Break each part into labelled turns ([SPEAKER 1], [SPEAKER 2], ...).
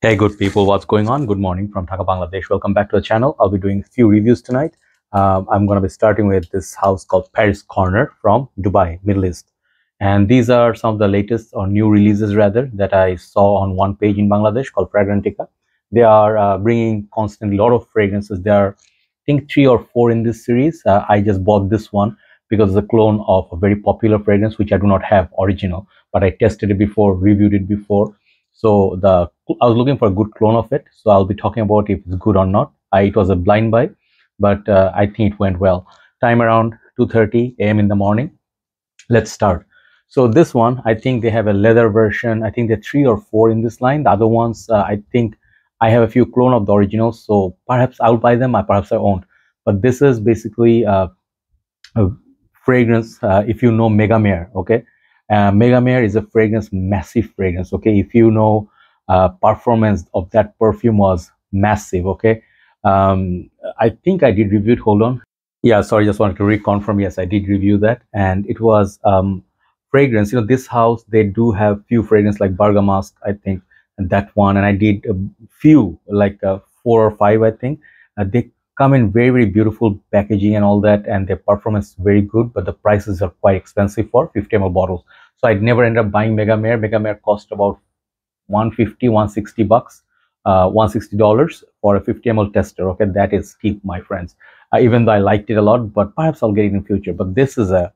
[SPEAKER 1] Hey good people, what's going on? Good morning from Dhaka, Bangladesh. Welcome back to the channel. I'll be doing a few reviews tonight. I'm going to be starting with this house called Paris Corner from Dubai, Middle East. And these are some of the latest or new releases rather that I saw on one page in Bangladesh called Fragrantica. They are bringing constantly a lot of fragrances. There are, I think, 3 or 4 in this series. I just bought this one because it's a clone of a very popular fragrance which I do not have original, but I tested it before, reviewed it before. So I was looking for a good clone of it. So I'll be talking about if it's good or not. It was a blind buy, but I think it went well. Time around 2:30 a.m. in the morning. Let's start. So this one, I think they have a leather version. I think there are 3 or 4 in this line. The other ones, I think I have a few clone of the originals. So perhaps I'll buy them, perhaps I won't. But this is basically a fragrance. If you know Megamare, okay. Megamare is a fragrance, massive fragrance. Okay, if you know, performance of that perfume was massive. Okay, I think I did review it. Hold on. Yeah, sorry, just wanted to reconfirm. Yes, I did review that, and it was fragrance. This house, they do have few fragrance like Bergamasque, I think, and that one. And I did a few, like 4 or 5, I think. They come in very, very beautiful packaging and all that, and their performance is very good, but the prices are quite expensive for 50 ml bottles. So I'd never end up buying Megamare. Megamare cost about 150, 160 bucks, $160 for a 50 ml tester. Okay, that is cheap, my friends. Even though I liked it a lot, but perhaps I'll get it in future. But this is a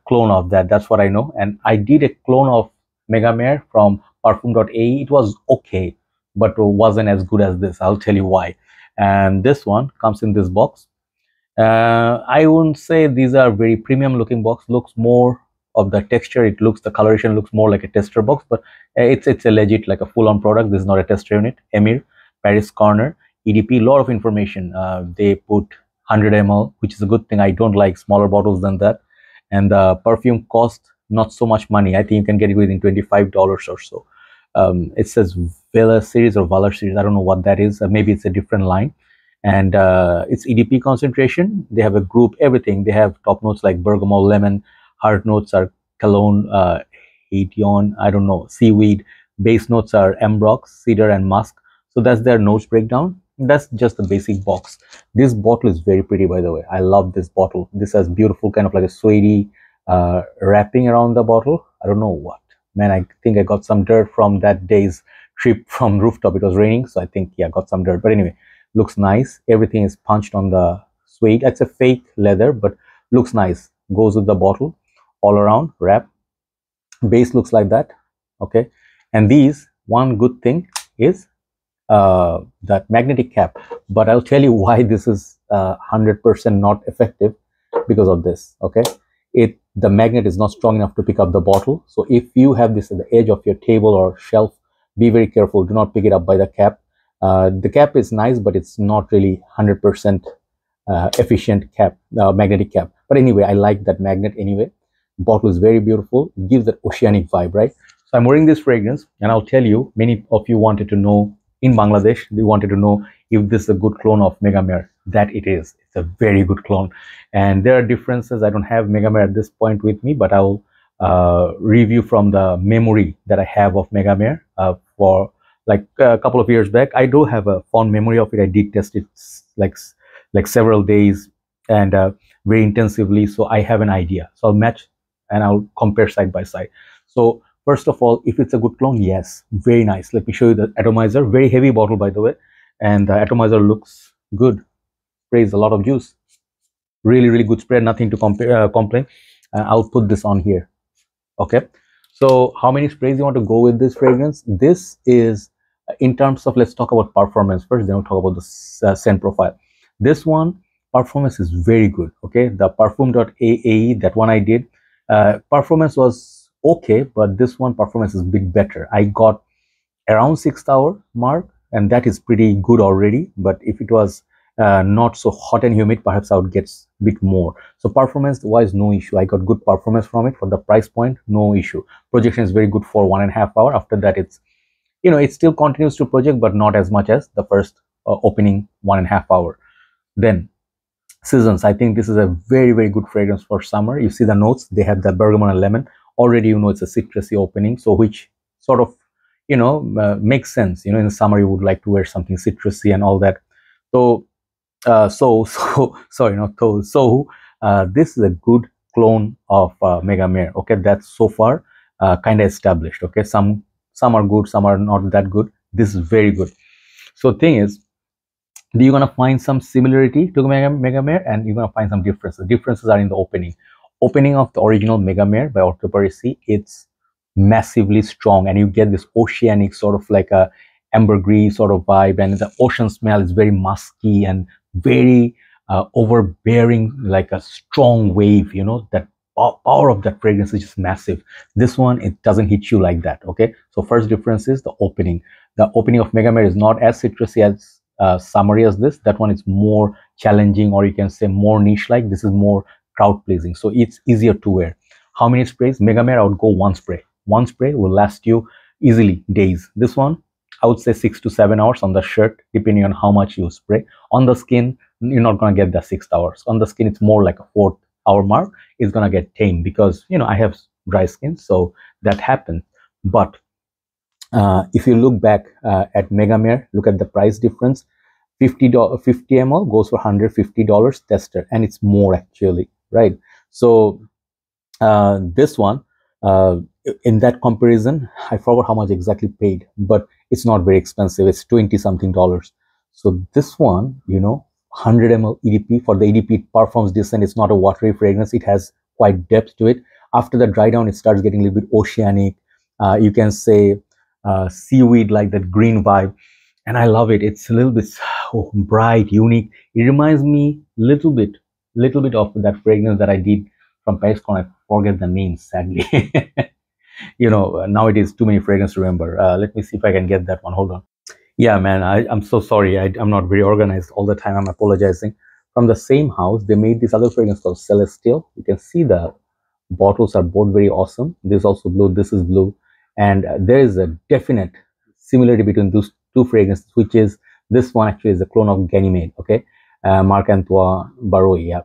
[SPEAKER 1] clone of that. That's what I know. And I did a clone of Megamare from Perfume.ae. It was okay, but wasn't as good as this. I'll tell you why. And this one comes in this box. I wouldn't say these are very premium looking box. Looks more of the texture, the coloration looks more like a tester box, but it's a legit, like a full-on product. This is not a tester unit. Emir, Paris Corner, EDP, lot of information. They put 100 ml, which is a good thing. I don't like smaller bottles than that. And the perfume cost not so much money. I think you can get it within $25 or so. It says Vela series or Valor series. I don't know what that is. Maybe it's a different line. And it's EDP concentration. They have a group, everything. They have top notes like bergamot, lemon. Heart notes are cologne, hedion, I don't know, seaweed. Base notes are ambrox, cedar, and musk. So that's their notes breakdown. That's just the basic box. This bottle is very pretty, by the way. I love this bottle. This has beautiful kind of like a suede wrapping around the bottle. I don't know what. Man, I think I got some dirt from that day's trip from rooftop. It was raining, so I think, yeah, I got some dirt. But anyway, looks nice. Everything is punched on the suede. It's a fake leather, but looks nice. Goes with the bottle. All around wrap. Base looks like that. Okay, and these, one good thing is that magnetic cap, but I'll tell you why this is 100% not effective, because of this. Okay, the magnet is not strong enough to pick up the bottle. So if you have this at the edge of your table or shelf, be very careful. Do not pick it up by the cap. The cap is nice, but it's not really 100% efficient cap, magnetic cap. But anyway, I like that magnet anyway. Bottle is very beautiful. It gives that oceanic vibe, right? So I'm wearing this fragrance, and I'll tell you, many of you wanted to know in Bangladesh, they wanted to know if this is a good clone of Megamare. That it is. It's a very good clone. And there are differences. I don't have Megamare at this point with me, but I'll review from the memory that I have of Megamare for like a couple of years back. I do have a fond memory of it. I did test it like several days and very intensively. So I have an idea. So I'll match and I'll compare side by side. So first of all, if it's a good clone, yes, very nice. Let me show you the Atomizer. Very heavy bottle, by the way, and the Atomizer looks good. Sprays a lot of juice. Really, really good spray. Nothing to complain. I'll put this on here. Okay. So how many sprays you want to go with this fragrance? This is in terms of, let's talk about performance first. Then we'll talk about the scent profile. This one performance is very good. Okay, the Perfume.ae, that one I did. Performance was okay, but this one performance is a bit better. I got around 6-hour mark, and that is pretty good already. But if it was not so hot and humid, perhaps I would get a bit more. So performance wise, no issue. I got good performance from it. For the price point, no issue. Projection is very good for 1.5 hours. After that, it's, it still continues to project, but not as much as the first opening 1.5 hours. Then seasons, I think this is a very, very good fragrance for summer. You see the notes, they have the bergamot and lemon. Already, it's a citrusy opening, so which sort of makes sense. In the summer you would like to wear something citrusy and all that. So this is a good clone of Megamare. Okay, that's so far kind of established. Okay, some are good, some are not that good. This is very good. So thing is, you're gonna find some similarity to Megamare, and you're gonna find some differences. Differences are in the opening of the original Megamare by Orto Parisi. It's massively strong, and you get this oceanic sort of like a ambergris sort of vibe, and the ocean smell is very musky and very overbearing, like a strong wave. That power of that fragrance is just massive. This one, it doesn't hit you like that. Okay, so first difference is the opening. The opening of Megamare is not as citrusy as summary as this. That one is more challenging, or you can say more niche like. This is more crowd pleasing, so it's easier to wear. How many sprays? Megamare, I would go one spray. One spray will last you easily days. This one, I would say 6 to 7 hours on the shirt, depending on how much you spray. On the skin, you're not going to get that 6 hours. On the skin, it's more like a 4th-hour mark. It's going to get tame because I have dry skin, so that happens. But if you look back at Megamare, look at the price difference. 50 ml goes for $150 tester, and it's more actually, right? So this one, in that comparison, I forgot how much exactly paid, but it's not very expensive. It's 20 something dollars. So this one, 100 ml EDP. For the EDP, it performs decent. It's not a watery fragrance. It has quite depth to it. After the dry down, it starts getting a little bit oceanic. You can say seaweed, like that green vibe, and I love it. It's a little bit bright, unique. It reminds me little bit of that fragrance that I did from Perfume. I forget the name, sadly. Nowadays too many fragrances to remember. Let me see if I can get that one. Hold on. Yeah, man, I'm so sorry. I'm not very organized all the time. I'm apologizing. From the same house, they made this other fragrance called Celestial. You can see the bottles are both very awesome. This is also blue, this is blue, and there is a definite similarity between those two fragrances, which is this one actually is a clone of Ganymede. Okay, Marc Antoine Barrois. Yeah,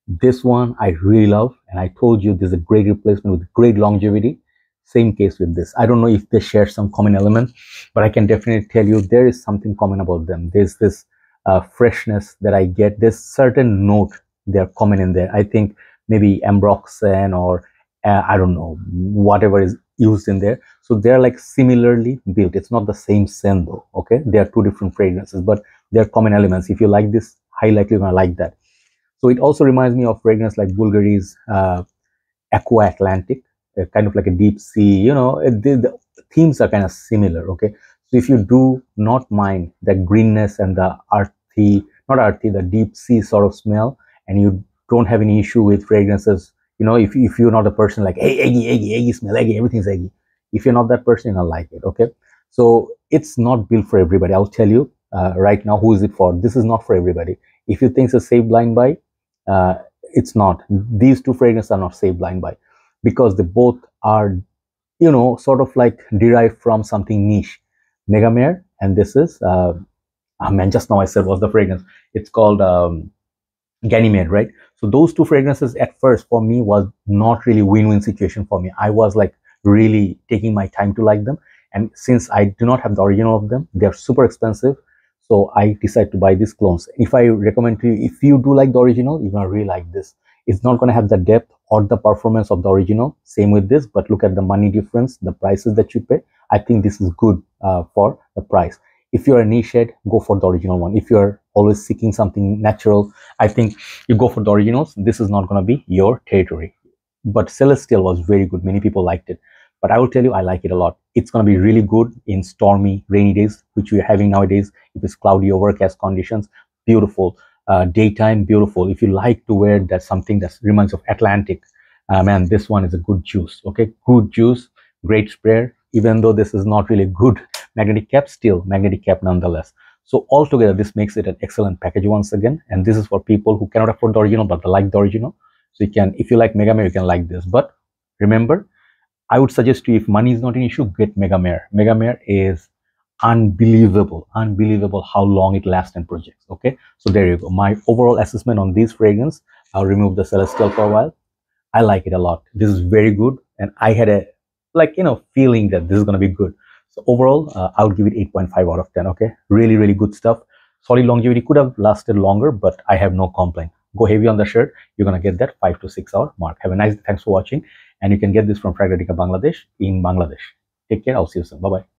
[SPEAKER 1] this one I really love, and I told you this is a great replacement with great longevity. Same case with this. I don't know if they share some common elements, but I can definitely tell you there is something common about them. There's this freshness that I get. There's certain note they're common in there. I think maybe ambroxan or I don't know, whatever is used in there. So they're like similarly built. It's not the same scent though. Okay, they are two different fragrances, but they're common elements. If you like this, high likely you're gonna like that. So it also reminds me of fragrance like Bulgari's Aqua Atlantic, kind of like a deep sea. The themes are kind of similar. Okay, so if you do not mind the greenness and the earthy, not earthy, the deep sea sort of smell, and you don't have any issue with fragrances, if you're not a person like, hey, eggy smell, eggy, everything's eggy. If you're not that person, you're gonna like it. Okay, so it's not built for everybody. I'll tell you right now who is it for. This is not for everybody. If you think it's a safe blind buy, it's not. These two fragrances are not safe blind buy, because they both are sort of like derived from something niche. Megamare, and this is man, just now I said what's the fragrance. It's called Ganymede, right? So those two fragrances at first for me was not really win-win situation for me. I was like really taking my time to like them, and since I do not have the original of them, they're super expensive, so I decided to buy these clones. If I recommend to you, if you do like the original, you're gonna really like this. It's not gonna have the depth or the performance of the original, same with this, but look at the money difference, the prices that you pay. I think this is good for the price. If you're a niche head, go for the original one. If you're always seeking something natural, I think you go for the originals. This is not going to be your territory. But Celestial was very good. Many people liked it. But I will tell you, I like it a lot. It's going to be really good in stormy, rainy days, which we're having nowadays. If it's cloudy, overcast conditions, beautiful. Daytime, beautiful. If you like to wear that something that reminds of Atlantic, man, this one is a good juice. Okay, good juice, great sprayer. Even though this is not really good magnetic cap, still magnetic cap nonetheless. So altogether, this makes it an excellent package once again. And this is for people who cannot afford the original, but they like the original. So you can, if you like Megamare, you can like this. But remember, I would suggest to you, if money is not an issue, get Megamare. Megamare is unbelievable how long it lasts and projects. Okay, so there you go. My overall assessment on these fragrance. I'll remove the Celestial for a while. I like it a lot. This is very good, and I had a feeling that this is going to be good. So overall, I would give it 8.5 out of 10. Okay, really good stuff. Solid longevity, could have lasted longer, but I have no complaint. Go heavy on the shirt, you're gonna get that 5 to 6 hour mark. Have a nice day. Thanks for watching, and you can get this from Fragcomm Bangladesh in Bangladesh. Take care. I'll see you soon. Bye bye.